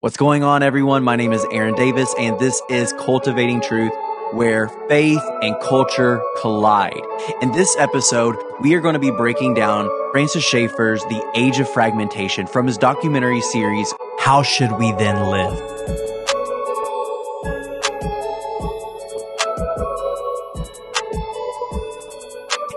What's going on, everyone? My name is Aaron Davis, and this is Cultivating Truth, where faith and culture collide. In this episode, we are going to be breaking down Francis Schaeffer's The Age of Fragmentation from his documentary series, How Should We Then Live?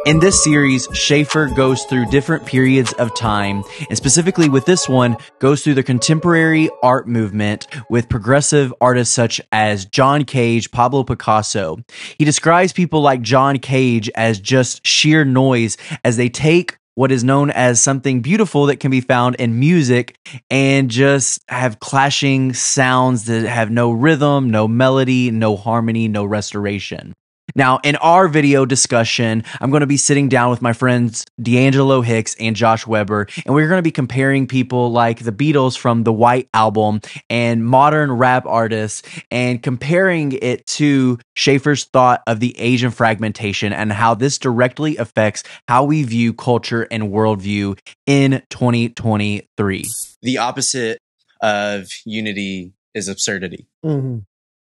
In this series, Schaeffer goes through different periods of time, and specifically with this one, goes through the contemporary art movement with progressive artists such as John Cage, Pablo Picasso. He describes people like John Cage as just sheer noise as they take what is known as something beautiful that can be found in music and just have clashing sounds that have no rhythm, no melody, no harmony, no restoration. Now, in our video discussion, I'm going to be sitting down with my friends Deangelo Hicks and Josh Weber, and we're going to be comparing people like the Beatles from the White Album and modern rap artists and comparing it to Schaeffer's thought of the age of fragmentation and how this directly affects how we view culture and worldview in 2023. The opposite of unity is absurdity. Mm-hmm.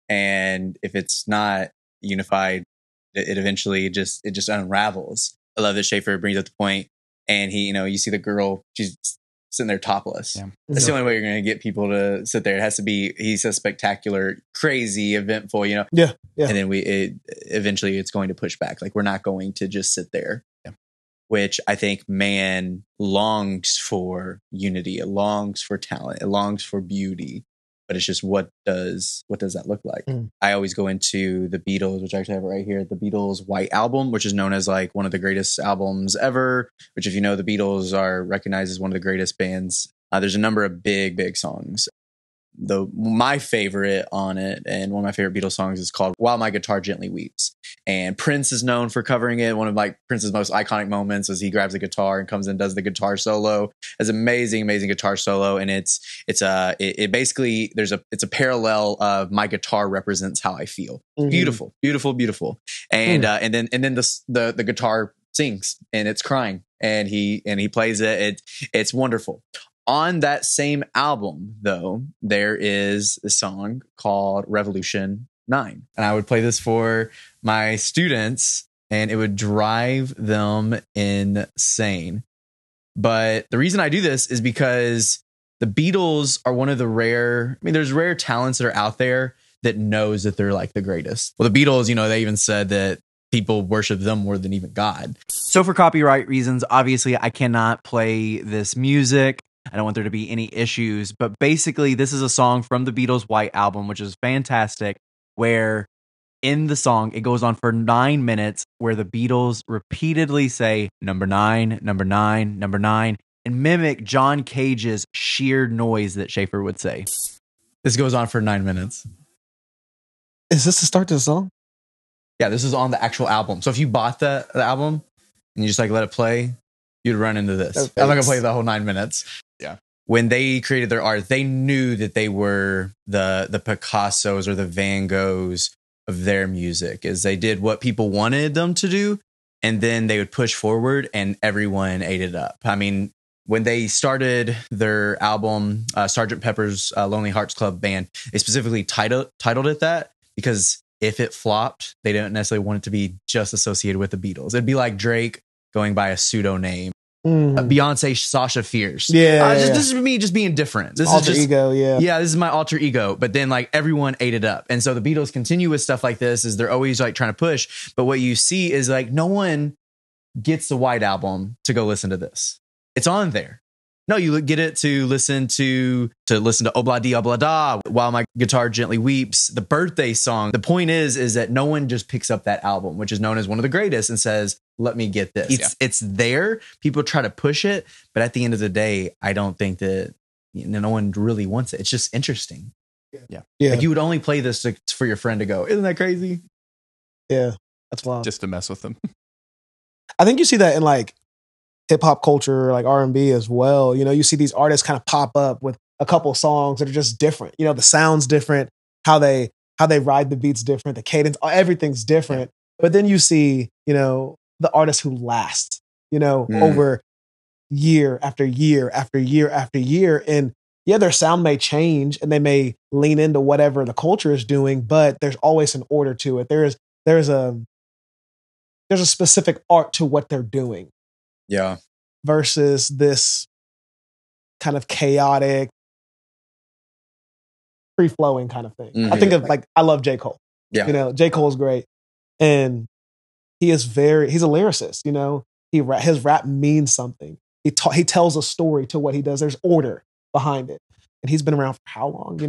And if it's not unified, it eventually just unravels. I love that Schaeffer brings up the point, and he, you see the girl, she's sitting there topless. Yeah. That's the only way you're going to get people to sit there. It has to be, he says, spectacular, crazy, eventful, Yeah. And then eventually it's going to push back. Like, we're not going to just sit there. Yeah. Which I think man longs for unity. It longs for talent. It longs for beauty. But it's just, what does that look like? I always go into the Beatles, which I actually have it right here, the Beatles' White Album, which is known as like one of the greatest albums ever, which, if you know, the Beatles are recognized as one of the greatest bands. There's a number of big songs. My favorite on it, and one of my favorite Beatles songs, is called While My Guitar Gently Weeps. And Prince is known for covering it. One of Prince's most iconic moments is he grabs a guitar and comes in and does the guitar solo. It's amazing guitar solo. And it's a parallel of my guitar represents how I feel. Mm-hmm. Beautiful. And then the guitar sings and it's crying and he plays it. It's wonderful. On that same album, though, there is a song called Revolution 9. And I would play this for my students, and it would drive them insane. But the reason I do this is because the Beatles are one of the there's rare talents that are out there that knows that they're like the greatest. Well, the Beatles, they even said that people worship them more than even God. So for copyright reasons, obviously, I cannot play this music. I don't want there to be any issues, but basically this is a song from the Beatles' White Album, which is fantastic, where in the song, it goes on for 9 minutes, where the Beatles repeatedly say number 9, number 9, number 9, and mimic John Cage's sheer noise that Schaeffer would say. This goes on for 9 minutes. Is this the start to the song? Yeah, this is on the actual album. So if you bought the album and you just let it play, you'd run into this. I'm not going to play the whole 9 minutes. Yeah. When they created their art, they knew that they were the Picassos or the Van Goghs of their music, as they did what people wanted them to do, and then they would push forward and everyone ate it up. I mean, when they started their album, Sgt. Pepper's Lonely Hearts Club Band, they specifically titled it that because if it flopped, they didn't necessarily want it to be just associated with the Beatles. It'd be like Drake going by a pseudo name. Beyonce, Sasha Fierce. This is me just being different. This alter ego, this is my alter ego. But then everyone ate it up, and so the Beatles continue with stuff like this. Is they're always trying to push, but what you see is no one gets the White Album to go listen to this. It's on there. No, you get it to listen to Obla Di Obla Da, While My Guitar Gently Weeps, the birthday song. The point is that no one just picks up that album, which is known as one of the greatest, and says, let me get this. It's there. People try to push it. But at the end of the day, I don't think that no one really wants it. It's just interesting. Yeah. You would only play this for your friend to go, isn't that crazy? Yeah. That's wild. Just to mess with them. I think you see that in hip hop culture, R&B as well. You see these artists kind of pop up with a couple songs that are just different. The sound's different, how they ride the beats different, the cadence, everything's different. Yeah. But then you see, the artists who last, over year after year after year after year. And, their sound may change and they may lean into whatever the culture is doing, but there's always an order to it. There's a specific art to what they're doing. Yeah. Versus this kind of chaotic, free-flowing kind of thing. Mm-hmm. I think of I love J. Cole. Yeah. J. Cole's great. And he's a lyricist, his rap means something. He tells a story to what he does. There's order behind it. And he's been around for how long,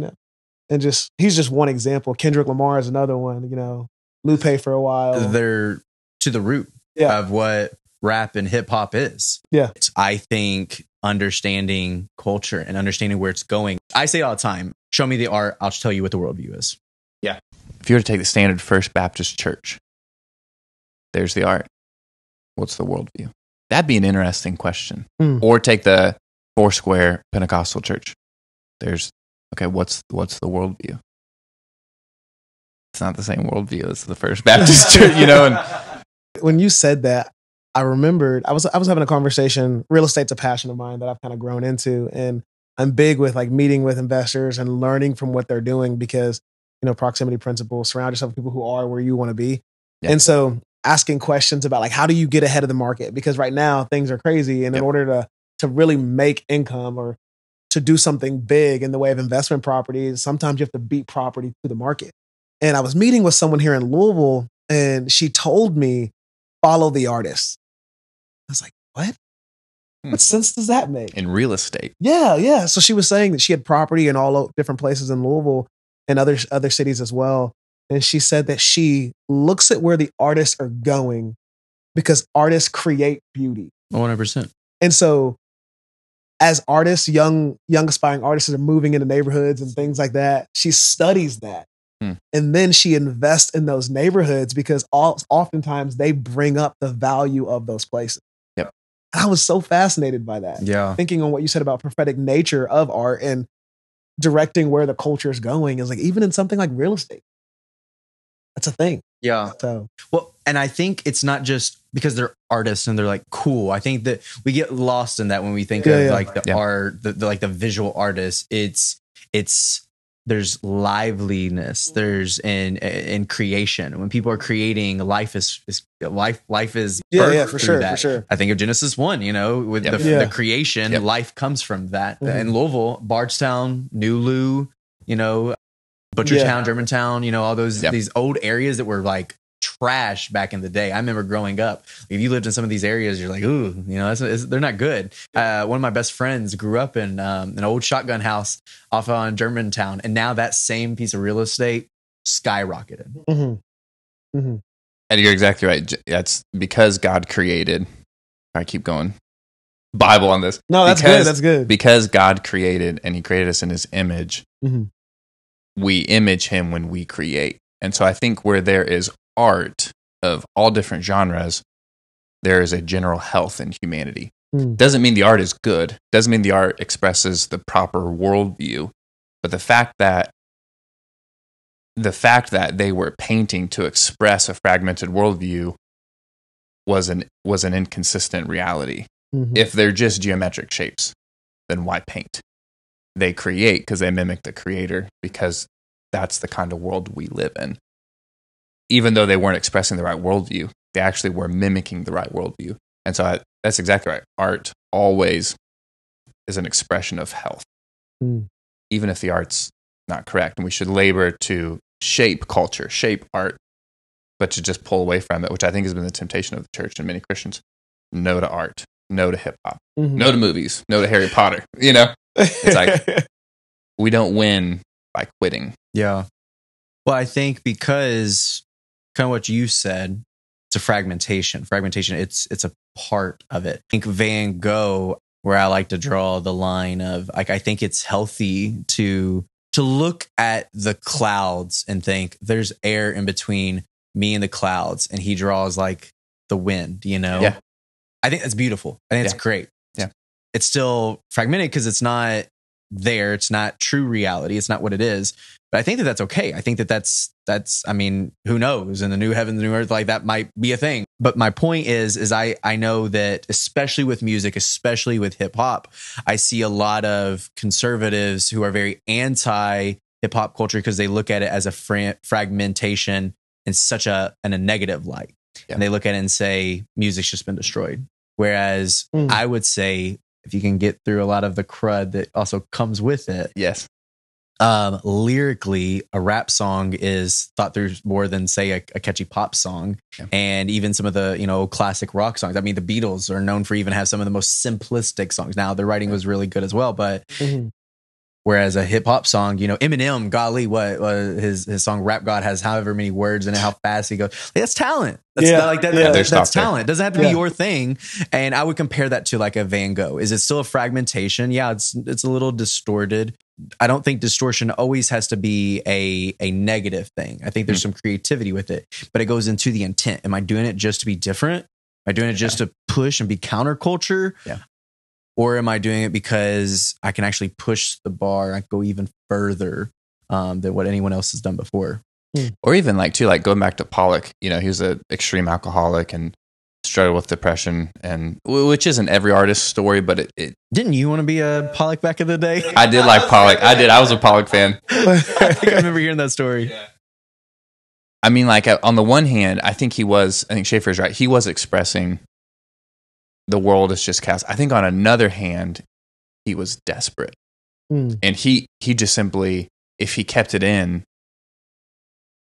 And he's just one example. Kendrick Lamar is another one, Lupe for a while. They're to the root of what rap and hip hop is. Yeah. I think understanding culture and understanding where it's going. I say all the time, show me the art, I'll tell you what the worldview is. Yeah. If you were to take the standard First Baptist Church, there's the art. What's the worldview? That'd be an interesting question. Or take the Foursquare Pentecostal Church. What's the worldview? It's not the same worldview as the First Baptist Church, And when you said that, I remembered I was having a conversation. Real estate's a passion of mine that I've kind of grown into, and I'm big with meeting with investors and learning from what they're doing because proximity principles. Surround yourself with people who are where you want to be, and so asking questions about how do you get ahead of the market, because right now things are crazy, and in order to really make income or to do something big in the way of investment properties, sometimes you have to beat property to the market. And I was meeting with someone here in Louisville, and she told me, follow the artist. I was like, what? What sense does that make? In real estate. Yeah. So she was saying that she had property in all different places in Louisville and other cities as well. And she said that she looks at where the artists are going because artists create beauty. 100%. And so as artists, young aspiring artists are moving into neighborhoods and things like that, she studies that. And then she invests in those neighborhoods because oftentimes they bring up the value of those places. Yep. And I was so fascinated by that. Yeah. Thinking on what you said about prophetic nature of art and directing where the culture is going is even in something like real estate. That's a thing. Yeah. So, well, and I think it's not just because they're artists and they're cool. I think that we get lost in that when we think of the art, the visual artist. It's there's liveliness. There's in creation. When people are creating, life is for sure. I think of Genesis 1. With the creation, life comes from that. In Louisville, Bardstown, New Lou, Butchertown, Germantown, all those these old areas that were trash back in the day. I remember growing up. If you lived in some of these areas, you're like, ooh, they're not good. One of my best friends grew up in an old shotgun house off on Germantown, and now that same piece of real estate skyrocketed. Mm-hmm. Mm-hmm. And you're exactly right. That's because God created. I keep going. Bible on this. No, that's good. That's good. Because God created, and He created us in His image. Mm-hmm. We image Him when we create. And so I think where there is art of all different genres, there is a general health in humanity. Doesn't mean the art is good. Doesn't mean the art expresses the proper worldview. But the fact that they were painting to express a fragmented worldview was an inconsistent reality. Mm-hmm. If they're just geometric shapes, then why paint? They create because they mimic the creator, because that's the kind of world we live in. Even though they weren't expressing the right worldview, they actually were mimicking the right worldview. And so that's exactly right. Art always is an expression of health, even if the art's not correct. And we should labor to shape culture, shape art, but to just pull away from it, which I think has been the temptation of the church and many Christians. No to art, no to hip hop, no to movies, no to Harry Potter. It's we don't win by quitting. Yeah. Well, I think because kind of what you said, it's a fragmentation. It's a part of it. I think Van Gogh, where I like to draw the line of I think it's healthy to look at the clouds and think there's air in between me and the clouds, and he draws the wind, Yeah. I think that's beautiful. I think it's great. Yeah. It's still fragmented because it's not there. It's not true reality. It's not what it is. But I think that that's okay. I think that that's, I mean, who knows? In the new heaven, the new earth, like that might be a thing. But my point is I know that especially with music, especially with hip hop, I see a lot of conservatives who are very anti hip hop culture because they look at it as a fragmentation in such a negative light. Yeah. And they look at it and say, music's just been destroyed. Whereas I would say, if you can get through a lot of the crud that also comes with it. Yes. Lyrically, a rap song is thought through more than, say, a catchy pop song. Yeah. And even some of the, classic rock songs. I mean, the Beatles are known for even have some of the most simplistic songs. Now, their writing was really good as well, but whereas a hip hop song, Eminem, golly, what his song Rap God has however many words in it, how fast he goes. That's talent. That's talent. It doesn't have to be your thing. And I would compare that to like a Van Gogh. Is it still a fragmentation? Yeah, it's a little distorted. I don't think distortion always has to be a negative thing. I think there's some creativity with it, but it goes into the intent. Am I doing it just to be different? Am I doing it just to push and be counterculture? Yeah. Or am I doing it because I can actually push the bar? I go even further than what anyone else has done before. Or even like going back to Pollock, he was an extreme alcoholic and struggled with depression, and which isn't every artist's story, but it didn't you want to be a Pollock back in the day? I did like Pollock. I was a Pollock fan. I think I remember hearing that story. Yeah. I mean, like on the one hand, I think Schaeffer's right. He was expressing the world is just chaos. I think on another hand, he was desperate. And he just simply, if he kept it in,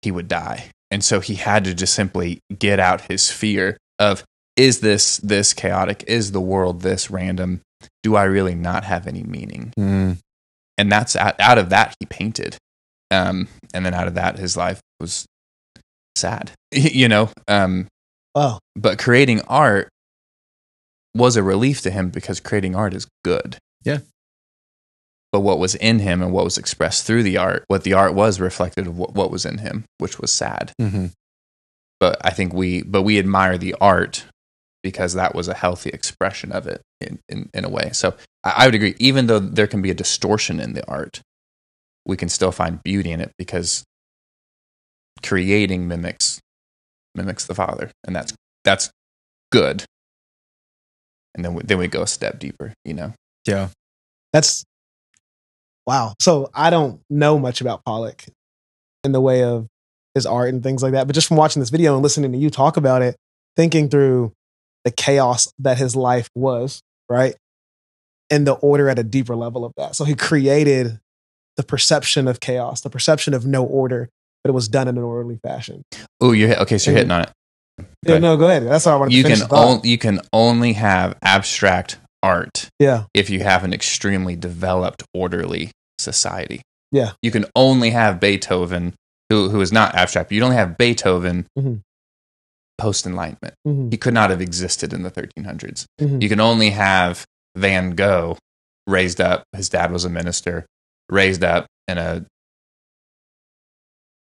he would die. And so he had to just simply get out his fear of, is this chaotic? Is the world this random? Do I really not have any meaning? And that's out of that he painted. And then out of that, his life was sad, Wow. But creating art was a relief to him because creating art is good. Yeah. But what was in him and what was expressed through the art, what the art was reflected of what was in him, which was sad. But I think we admire the art because that was a healthy expression of it in a way. So I would agree, even though there can be a distortion in the art, we can still find beauty in it because creating mimics the Father, and that's good. And then we go a step deeper, Yeah. That's wow. So I don't know much about Pollock in the way of his art and things like that, but just from watching this video and listening to you talk about it, thinking through the chaos that his life was, right? And the order at a deeper level of that. So he created the perception of chaos, the perception of no order, but it was done in an orderly fashion. Oh, you're hitting on it. Yeah, no, go ahead. That's all I wanted to finish. You can only have abstract art if you have an extremely developed, orderly society. Yeah. You can only have Beethoven, who is not abstract, but you only have Beethoven post-Enlightenment. He could not have existed in the 1300s. You can only have Van Gogh raised up, his dad was a minister, raised up in a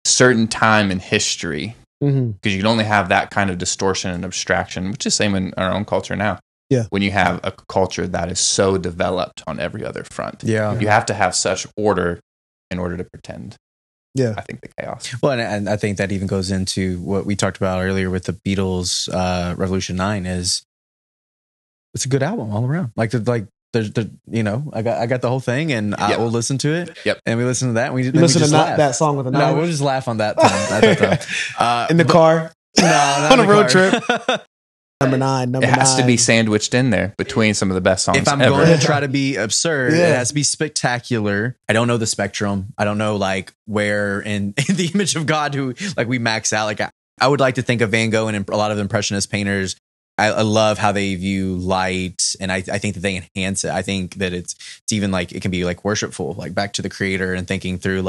certain time in history. Because you can only have that kind of distortion and abstraction, which is the same in our own culture now. Yeah. When you have a culture that is so developed on every other front. Yeah. You have to have such order in order to pretend. Yeah. I think the chaos. Well, and I think that even goes into what we talked about earlier with the Beatles, Revolution 9 is it's a good album all around. There's I got the whole thing, and I will listen to it. Yep. And we listen to that. And we listen to laugh. that song with a no, we'll just laugh on that time. In the car. No, not on a road car. trip. Number nine. It has to be sandwiched in there between some of the best songs if I'm ever. going to try to be absurd, it has to be spectacular. I don't know the spectrum. I don't know where in the image of God who we max out. I would like to think of Van Gogh and a lot of Impressionist painters. I love how they view light, and I think that they enhance it. I think that it's even it can be worshipful, back to the Creator and thinking through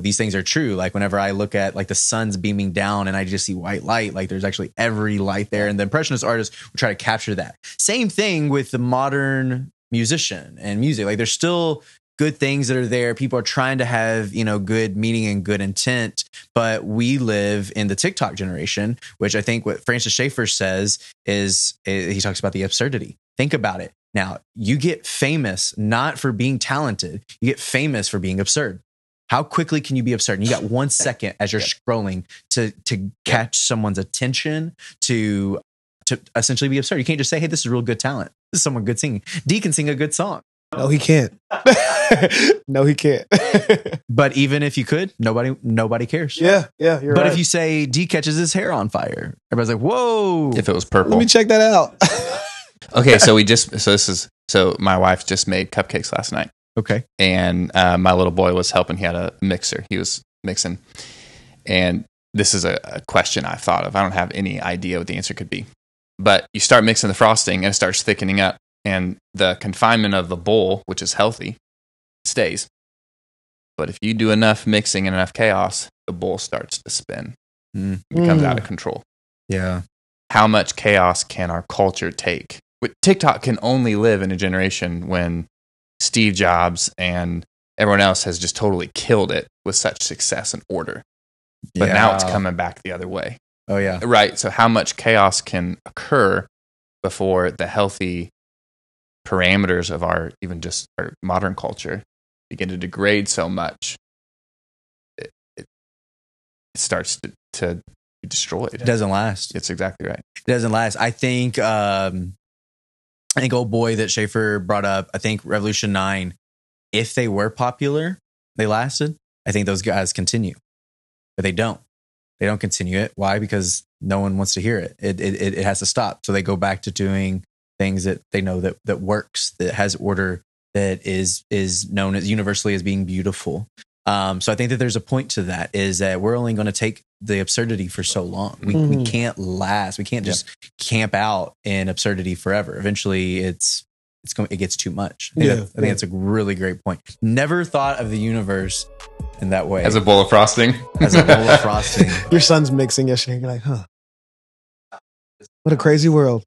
these things are true. Whenever I look at the sun's beaming down and I just see white light, there's actually every light there. And the Impressionist artists will try to capture that. Same thing with the modern musician and music. There's still good things that are there. People are trying to have, good meaning and good intent, but we live in the TikTok generation, which I think what Francis Schaeffer says is he talks about the absurdity. Think about it. Now, you get famous not for being talented. You get famous for being absurd. How quickly can you be absurd? And you got 1 second as you're scrolling to catch someone's attention, to essentially be absurd. You can't just say, hey, this is real good talent. This is someone good singing. D can sing a good song. No, he can't. No, he can't. But even if you could, nobody cares. Yeah, you're But right. if you say D catches his hair on fire, everybody's like, whoa. If it was purple. Let me check that out. Okay, so my wife just made cupcakes last night. Okay. And my little boy was helping. He had a mixer. He was mixing. And this is a question I thought of. I don't have any idea what the answer could be. But you start mixing the frosting and it starts thickening up. And the confinement of the bowl, which is healthy, stays. But if you do enough mixing and enough chaos, the bowl starts to spin. It becomes out of control. Yeah. How much chaos can our culture take? TikTok can only live in a generation when Steve Jobs and everyone else has just totally killed it with such success and order. But now it's coming back the other way. Oh, yeah. Right. So how much chaos can occur before the healthy parameters of our modern culture begin to degrade so much? It starts to be destroyed. It doesn't last. It's exactly right. It doesn't last. I think old boy that Schaeffer brought up, I think Revolution 9, if they were popular, they lasted. I think those guys continue. But they don't. They don't continue it. Why? Because no one wants to hear it. It has to stop. So they go back to doing things that they know that works, that has order, that is known as universally as being beautiful. So I think that there's a point to that, is that we're only going to take the absurdity for so long. We can't last. We can't just camp out in absurdity forever. Eventually it gets too much. I think that's a really great point. Never thought of the universe in that way. As a bowl of frosting. As a bowl of frosting. Your son's mixing yesterday. You're like, huh. What a crazy world.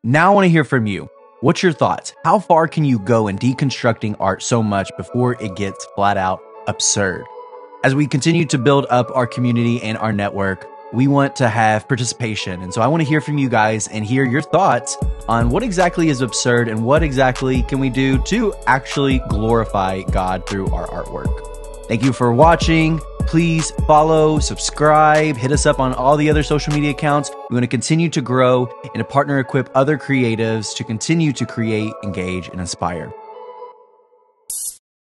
Now I want to hear from you. What's your thoughts? How far can you go in deconstructing art so much before it gets flat out absurd? As we continue to build up our community and our network, we want to have participation. And so I want to hear from you guys and hear your thoughts on what exactly is absurd and what exactly can we do to actually glorify God through our artwork. Thank you for watching. Please follow, subscribe, hit us up on all the other social media accounts. We want to continue to grow and to partner equip other creatives to continue to create, engage, and inspire.